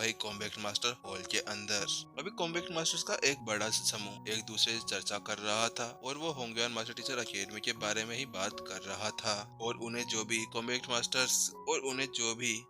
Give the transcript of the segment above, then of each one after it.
वही combat master hall के अंदर। अभी कॉम्बैक्ट मास्टर्स का एक बड़ा समूह एक दूसरे से चर्चा कर रहा था और वो होंगयान मास्टर टीचर अकेडमी के बारे में ही बात कर रहा था। और उन्हें जो भी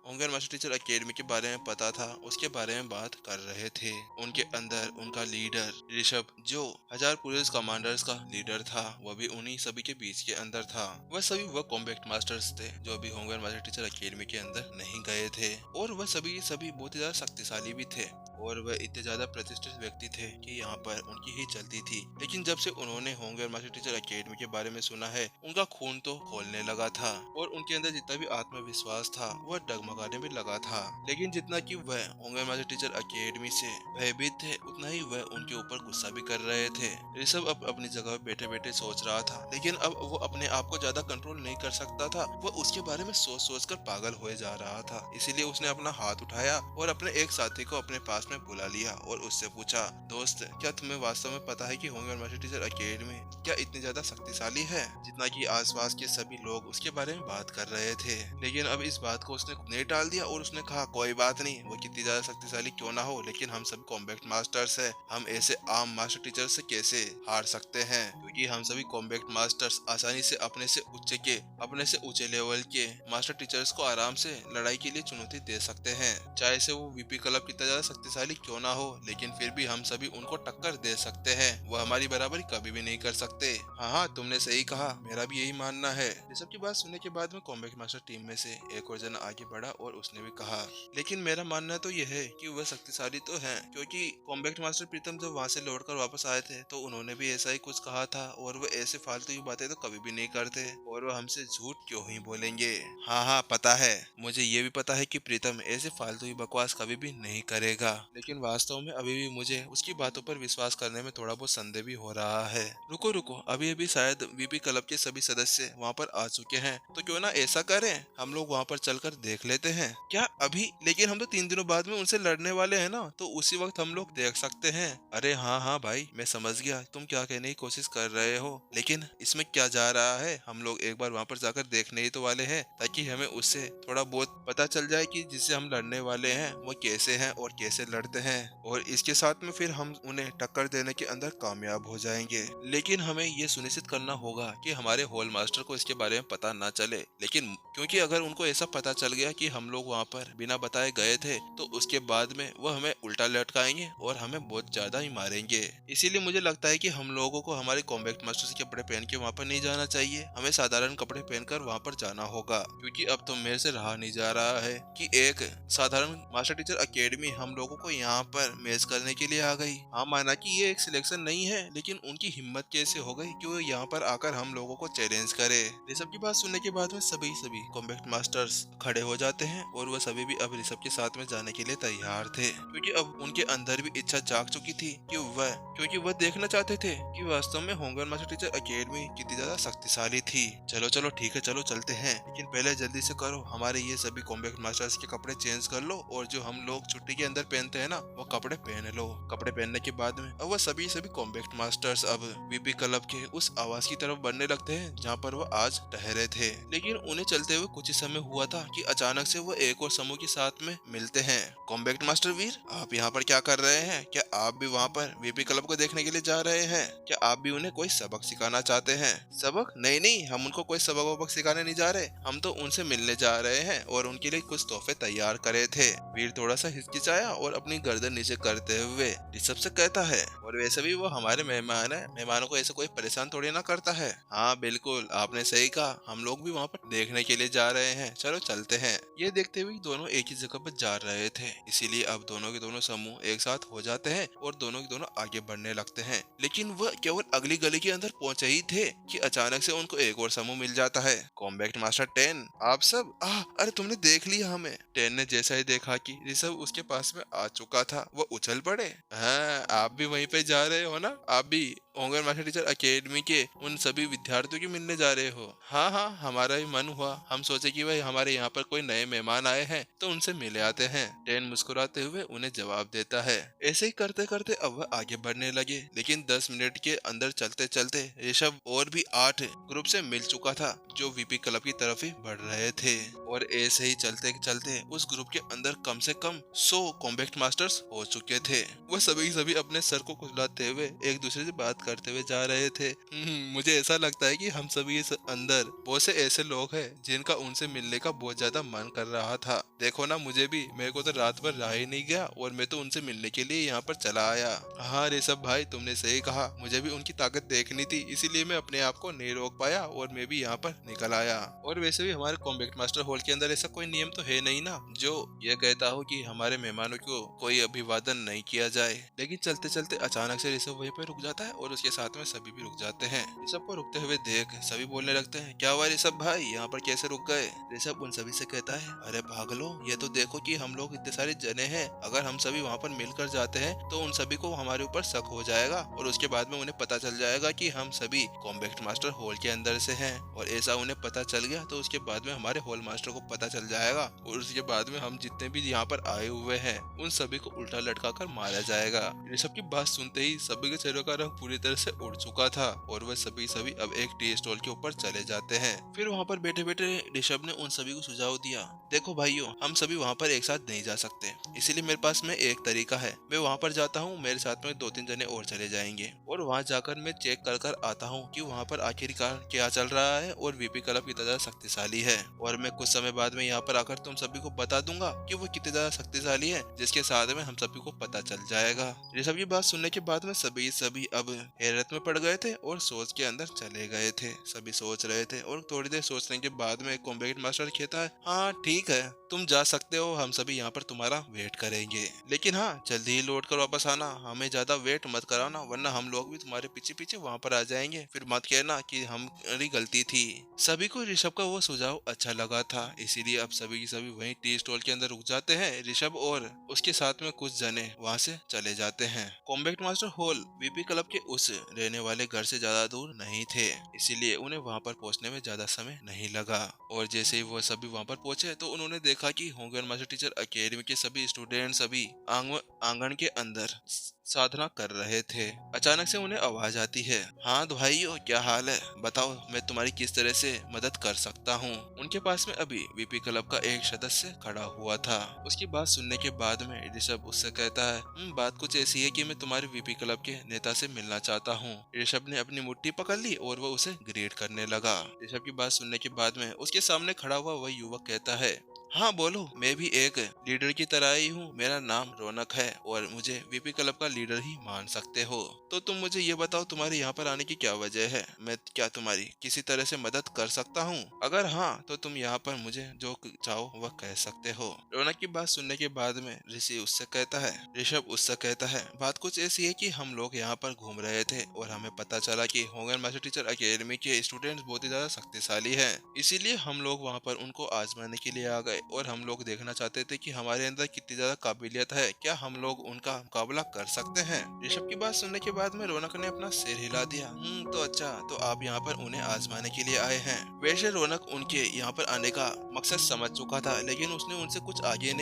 होंगयान मास्टर टीचर अकेडमी के बारे में पता था उसके बारे में बात कर रहे थे। उनके अंदर उनका लीडर ऋषभ, जो 1000 पुलिस कमांडर्स का लीडर था, वह भी उन्हीं सभी के बीच के अंदर था। वह कॉम्बैक्ट मास्टर्स थे जो भी होंगयान मास्टर टीचर अकेडमी के अंदर नहीं गए थे। और वह सभी बहुत ही ज्यादा शक्तिशाली भी थे और वह इतने ज्यादा प्रतिष्ठित व्यक्ति थे कि यहाँ पर उनकी ही चलती थी। लेकिन जब से उन्होंने होंगयान मास्टर टीचर अकेडमी के बारे में सुना है, उनका खून तो खौलने लगा था और उनके अंदर जितना भी आत्मविश्वास था वह डगमगाने में लगा था। लेकिन जितना कि वह होंगयान मास्टर टीचर अकेडमी से भयभीत थे, उतना ही वह उनके ऊपर गुस्सा भी कर रहे थे। ऋषभ अब अपनी जगह बैठे बैठे सोच रहा था, लेकिन अब वो अपने आप को ज्यादा कंट्रोल नहीं कर सकता था। वह उसके बारे में सोच सोच कर पागल हो जा रहा था। इसीलिए उसने अपना हाथ उठाया और अपने एक साथी को अपने पास में बुला लिया और उससे पूछा, दोस्त, क्या तुम्हें वास्तव में पता है कि होंगयान मास्टर टीचर अकेडमी क्या इतनी ज्यादा शक्तिशाली है जितना कि आसपास के सभी लोग उसके बारे में बात कर रहे थे। लेकिन अब इस बात को उसने नहीं टाल दिया और उसने कहा, कोई बात नहीं, वो कितनी ज्यादा शक्तिशाली क्यों ना हो, लेकिन हम सब कॉम्बैक्ट मास्टर्स है, हम ऐसे आम मास्टर टीचर से कैसे हार सकते हैं, क्योंकि हम सभी कॉम्बैक्ट मास्टर्स आसानी से अपने से ऊंचे लेवल के मास्टर टीचर्स को आराम से लड़ाई के लिए चुनौती दे सकते हैं। चाहे से वो वीपी क्लब कितना ज्यादा शक्तिशाली क्यों ना हो, लेकिन फिर भी हम सभी उनको टक्कर दे सकते हैं। वो हमारी बराबरी कभी भी नहीं कर सकते। हाँ हाँ, तुमने सही कहा, मेरा भी यही मानना है। ये सब की बात सुनने के बाद में कॉम्बैक्ट मास्टर टीम में से एक और जना आगे बढ़ा और उसने भी कहा, लेकिन मेरा मानना तो यह है कि वह शक्तिशाली तो है, क्योंकि कॉम्बैक्ट मास्टर प्रीतम जब वहाँ से लौटकर वापस आए थे तो उन्होंने भी ऐसा ही कुछ कहा था और वो ऐसे फालतू की बातें तो कभी भी नहीं करते और वो हमसे झूठ क्यों ही बोलेंगे। हाँ हाँ, पता है, मुझे ये भी पता है कि प्रीतम ऐसे फालतू की बकवास कभी भी नहीं करेगा, लेकिन वास्तव में अभी भी मुझे उसकी बातों पर विश्वास करने में थोड़ा बहुत संदेह भी हो रहा है। रुको रुको, अभी अभी शायद वीपी क्लब के सभी सदस्य वहाँ पर आ चुके हैं, तो क्यों ना ऐसा करें, हम लोग वहाँ पर चलकर देख लेते हैं। क्या अभी? लेकिन हम तो 3 दिनों बाद में उनसे लड़ने वाले हैं ना, तो उसी वक्त हम लोग देख सकते हैं। अरे हाँ हाँ भाई, मैं समझ गया तुम क्या कहने की कोशिश कर रहे हो, लेकिन इसमें क्या जा रहा है, हम लोग एक बार वहाँ पर जाकर देखने ही तो वाले हैं, ताकि हमें उससे थोड़ा बहुत पता चल जाए कि जिससे हम लड़ने वाले हैं वो कैसे हैं और कैसे लड़ते हैं, और इसके साथ में फिर हम उन्हें टक्कर देने के अंदर कामयाब हो जाएंगे। लेकिन हमें ये सुनिश्चित करना होगा कि हमारे हॉल मास्टर को इसके बारे में पता ना चले, लेकिन क्योंकि अगर उनको ऐसा पता चल गया कि हम लोग वहाँ पर बिना बताए गए थे, तो उसके बाद में वो हमें उल्टा लटकाएंगे और हमें बहुत ज्यादा ही मारेंगे। इसीलिए मुझे लगता है कि हम लोगों को हमारे कॉम्बैक्ट मास्टर्स के कपड़े पहन के वहाँ पर नहीं जाना चाहिए, हमें साधारण कपड़े पहनकर वहाँ पर जाना होगा, क्योंकि अब तो मेरे से रहा नहीं जा रहा है कि एक साधारण मास्टर टीचर अकेडमी हम लोगों को यहाँ पर मैच करने के लिए आ गई। हाँ, माना कि ये एक सिलेक्शन नहीं है, लेकिन उनकी हिम्मत कैसे हो गई कि वो यहाँ पर आकर हम लोगों को चैलेंज करे। ऋषभ की बात सुनने के बाद में सभी कॉम्बैक्ट मास्टर्स खड़े हो जाते हैं और वह सभी भी अब ऋषभ के साथ में जाने के लिए तैयार थे, क्योंकि अब उनके अंदर भी इच्छा जाग चुकी थी क्योंकि वह देखना चाहते थे कि वास्तव में होंगयान मास्टर टीचर अकेडमी कितनी ज्यादा शक्तिशाली थी। चलो चलो ठीक है, चलो चलते हैं, लेकिन पहले जल्दी से करो, हमारे ये सभी कॉम्बैक्ट मास्टर्स के कपड़े चेंज कर लो और जो हम लोग छुट्टी के अंदर पहनते हैं ना, वो कपड़े पहन लो। कपड़े पहनने के बाद में अब वह सभी कॉम्बैक्ट मास्टर्स अब वीपी क्लब के उस आवास की तरफ बढ़ने लगते हैं जहाँ पर वह आज ठहरे थे। लेकिन उन्हें चलते हुए कुछ ही समय हुआ था कि अचानक से वो एक और समूह के साथ में मिलते हैं। कॉम्बैक्ट मास्टर वीर, आप यहाँ पर क्या कर रहे हैं? क्या आप भी वहाँ पर वीपी क्लब को देखने के लिए जा रहे हैं? क्या आप भी उन्हें कोई सबक सिखाना चाहते हैं? सबक? नहीं नहीं, हम उनको कोई सबक वबक सिखाने नहीं जा रहे, हम तो उनसे मिलने जा रहे हैं और उनके लिए कुछ तोहफे तैयार करे थे। वीर थोड़ा सा हिचकिचाया और अपनी गर्दन नीचे करते हुए ऋषभ से कहता है, और वैसे भी वो हमारे मेहमान है, मेहमानों को ऐसे कोई परेशान थोड़ी ना करता है। हाँ बिल्कुल, आपने सही कहा, हम लोग भी वहाँ पर देखने के लिए जा रहे हैं, चलो चलते हैं। ये देखते हुए दोनों एक ही जगह पर जा रहे थे, इसीलिए अब दोनों के दोनों समूह एक साथ हो जाते हैं और दोनों के दोनों आगे बढ़ने लगते हैं। लेकिन वह केवल अगली गली के अंदर पहुंचे ही थे कि अचानक से उनको एक और समूह मिल जाता है। कॉम्बैक्ट मास्टर 10, आप सब अरे तुमने देख लिया हमें। 10 ने जैसा ही देखा कि ऋषभ उसके पास में आ चुका था, वो उछल पड़े। हाँ, आप भी वहीं पे जा रहे हो ना? आप भी होंगर मास्टर टीचर अकेडमी के उन सभी विद्यार्थियों की मिलने जा रहे हो? हाँ हाँ, हमारा भी मन हुआ। हम सोचे कि भाई हमारे यहाँ पर कोई नए मेहमान आए हैं तो उनसे मिले आते हैं। टेन मुस्कुराते हुए उन्हें जवाब देता है। ऐसे ही करते करते अब वह आगे बढ़ने लगे, लेकिन 10 मिनट के अंदर चलते चलते ऋषभ और भी 8 ग्रुप से मिल चुका था जो वीपी क्लब की तरफ ही बढ़ रहे थे। और ऐसे ही चलते चलते उस ग्रुप के अंदर कम से कम 100 कॉम्बैक्ट मास्टर्स हो चुके थे। वो सभी अपने सर को खुजलाते हुए एक दूसरे से बात करते हुए जा रहे थे। मुझे ऐसा लगता है कि हम सभी इस अंदर बहुत से ऐसे लोग हैं जिनका उनसे मिलने का बहुत ज्यादा मन कर रहा था। देखो ना, मुझे भी, मेरे को तो रात भर रहा ही नहीं गया और मैं तो उनसे मिलने के लिए यहाँ पर चला आया। हाँ ऋषभ भाई, तुमने सही कहा, मुझे भी उनकी ताकत देखनी थी, इसीलिए मैं अपने आप को नहीं रोक पाया और मैं भी यहाँ पर निकल आया। और वैसे भी हमारे कॉम्बैक्ट मास्टर हॉल के अंदर ऐसा कोई नियम तो है नहीं ना जो ये कहता हो कि हमारे मेहमानों को कोई अभिवादन नहीं किया जाए। लेकिन चलते चलते अचानक से ऋषभ वहीं पर रुक जाता है और उसके साथ में सभी भी रुक जाते हैं। ऋषभ को रुकते हुए देख सभी बोलने लगते हैं, क्या हुआ ऋषभ भाई, यहाँ पर कैसे रुक गए? ऋषभ उन सभी से कहता है, अरे पागलो, ये तो देखो कि हम लोग इतने सारे जने हैं, अगर हम सभी वहाँ पर मिलकर जाते हैं तो उन सभी को हमारे ऊपर शक हो जाएगा और उसके बाद में उन्हें पता चल जाएगा कि हम सभी कॉम्बैक्ट मास्टर हॉल के अंदर से हैं। और ऐसा उन्हें पता चल गया तो उसके बाद में हमारे हॉल मास्टर को पता चल जाएगा और उसके बाद में हम जितने भी यहाँ पर आए हुए हैं उन सभी को उल्टा लटका कर मारा जाएगा। ऋषभ की बात सुनते ही सभी के चेहरों का रंग पूरी तरह से उड़ चुका था और वह सभी अब एक टी स्टॉल के ऊपर चले जाते हैं। फिर वहाँ पर बैठे बैठे ऋषभ ने उन सभी को सुझाव दिया, देखो भाइयों, हम सभी वहाँ पर एक साथ नहीं जा सकते, इसीलिए मेरे पास में एक तरीका है। मैं वहाँ पर जाता हूँ, मेरे साथ में 2-3 जने और चले जाएंगे और वहाँ जाकर मैं चेक कर कर आता हूँ कि वहाँ पर आखिरकार क्या चल रहा है और वीपी क्लब कितना ज्यादा शक्तिशाली है। और मैं कुछ समय बाद में यहाँ पर आकर तुम सभी को बता दूंगा कि वो कितने ज्यादा शक्तिशाली है, जिसके साथ में हम सभी को पता चल जाएगा। ऋषभ की बात सुनने के बाद में सभी अब हैरत में पड़ गए थे और सोच के अंदर चले गए थे। सभी सोच रहे थे और थोड़ी देर सोचने के बाद में कॉम्बैक्ट मास्टर कहता है, हाँ ठीक है, तुम जा सकते हो, हम सभी यहाँ पर तुम्हारा वेट करेंगे, लेकिन हाँ जल्दी ही लौट कर वापस आना, हमें ज्यादा वेट मत कराना वरना हम लोग भी तुम्हारे पीछे पीछे वहाँ पर आ जाएंगे, फिर मत कहना कि हमारी गलती थी। सभी को ऋषभ का वो सुझाव अच्छा लगा था, इसीलिए अब सभी वहीं टी स्टॉल के अंदर रुक जाते हैं। ऋषभ और उसके साथ में कुछ जने वहाँ से चले जाते हैं। Combat master hall VP club के उस रहने वाले घर से ज्यादा दूर नहीं थे, इसीलिए उन्हें वहाँ पर पहुँचने में ज्यादा समय नहीं लगा। और जैसे ही वो सभी वहाँ पर पहुंचे तो उन्होंने देखा कि होंगर मास्टर टीचर अकेडमी के सभी स्टूडेंट्स अभी आंगन के अंदर साधना कर रहे थे। अचानक से उन्हें आवाज आती है, हाँ भाइयों, क्या हाल है, बताओ मैं तुम्हारी किस तरह से मदद कर सकता हूँ। उनके पास में अभी वीपी क्लब का एक सदस्य खड़ा हुआ था। उसकी बात सुनने के बाद में ऋषभ उससे कहता है, बात कुछ ऐसी है कि मैं तुम्हारे वीपी क्लब के नेता से मिलना चाहता हूँ। ऋषभ ने अपनी मुट्ठी पकड़ ली और वो उसे ग्रीट करने लगा। ऋषभ की बात सुनने के बाद में उसके सामने खड़ा हुआ वह युवक कहता है, हाँ बोलो, मैं भी एक लीडर की तरह ही हूँ, मेरा नाम रौनक है और मुझे वीपी क्लब का लीडर ही मान सकते हो। तो तुम मुझे ये बताओ, तुम्हारे यहाँ पर आने की क्या वजह है, मैं क्या तुम्हारी किसी तरह से मदद कर सकता हूँ? अगर हाँ तो तुम यहाँ पर मुझे जो चाहो वह कह सकते हो। रौनक की बात सुनने के बाद में ऋषभ उससे कहता है, बात कुछ ऐसी है कि हम लोग यहाँ पर घूम रहे थे और हमें पता चला कि होंगर मास्टर टीचर अकेडमी के स्टूडेंट्स बहुत ही ज्यादा शक्तिशाली हैं, इसीलिए हम लोग वहाँ पर उनको आजमाने के लिए आ गए और हम लोग देखना चाहते थे कि हमारे अंदर कितनी ज्यादा काबिलियत है, क्या हम लोग उनका मुकाबला कर सकते हैं। ऋषभ की बात सुनने के बाद में रौनक ने अपना सिर हिला दिया। तो अच्छा, तो आप यहाँ पर उन्हें आजमाने के लिए आए हैं। वैसे रौनक उनके यहाँ पर आने का मकसद समझ चुका था, लेकिन उसने उनसे कुछ आगे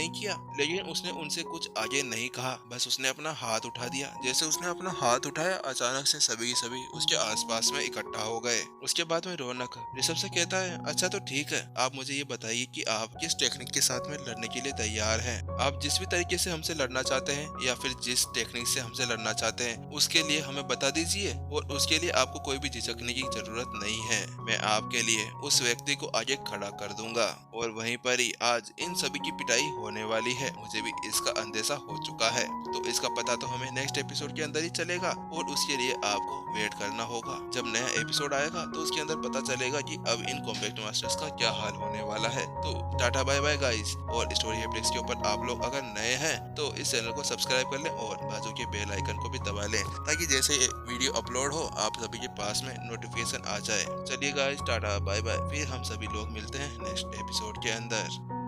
नहीं कहा, बस उसने अपना हाथ उठा दिया। जैसे उसने अपना हाथ उठाया, अचानक से सभी उसके आसपास में इकट्ठा हो गए। उसके बाद में रौनक ऋषभ से कहता है, अच्छा तो ठीक है, आप मुझे ये बताइए कि आप किस टेक्निक के साथ में लड़ने के लिए तैयार हैं। आप जिस भी तरीके से हमसे लड़ना चाहते हैं या फिर जिस टेक्निक से हमसे लड़ना चाहते हैं उसके लिए हमें बता दीजिए और उसके लिए आपको कोई भी झिझकने की जरूरत नहीं है। मैं आपके लिए उस व्यक्ति को आगे खड़ा कर दूंगा और वहीं पर ही आज इन सभी की पिटाई होने वाली है। मुझे भी इसका अंदेशा हो चुका है, तो इसका पता तो हमें नेक्स्ट एपिसोड के अंदर ही चलेगा और उसके लिए आपको वेट करना होगा। जब नया एपिसोड आएगा तो उसके अंदर पता चलेगा कि अब इन कॉम्बैक्ट मास्टर्स का क्या हाल होने वाला है। तो टाटा बाय बाय गाइस। और स्टोरी हैप्टिक्स के ऊपर आप लोग अगर नए हैं तो इस चैनल को सब्सक्राइब कर लें और बाजू के बेल आइकन को भी दबा लें, ताकि जैसे वीडियो अपलोड हो आप सभी के पास में नोटिफिकेशन आ जाए। चलिए गाइस, टाटा बाय बाय, फिर हम सभी लोग मिलते हैं नेक्स्ट एपिसोड के अंदर।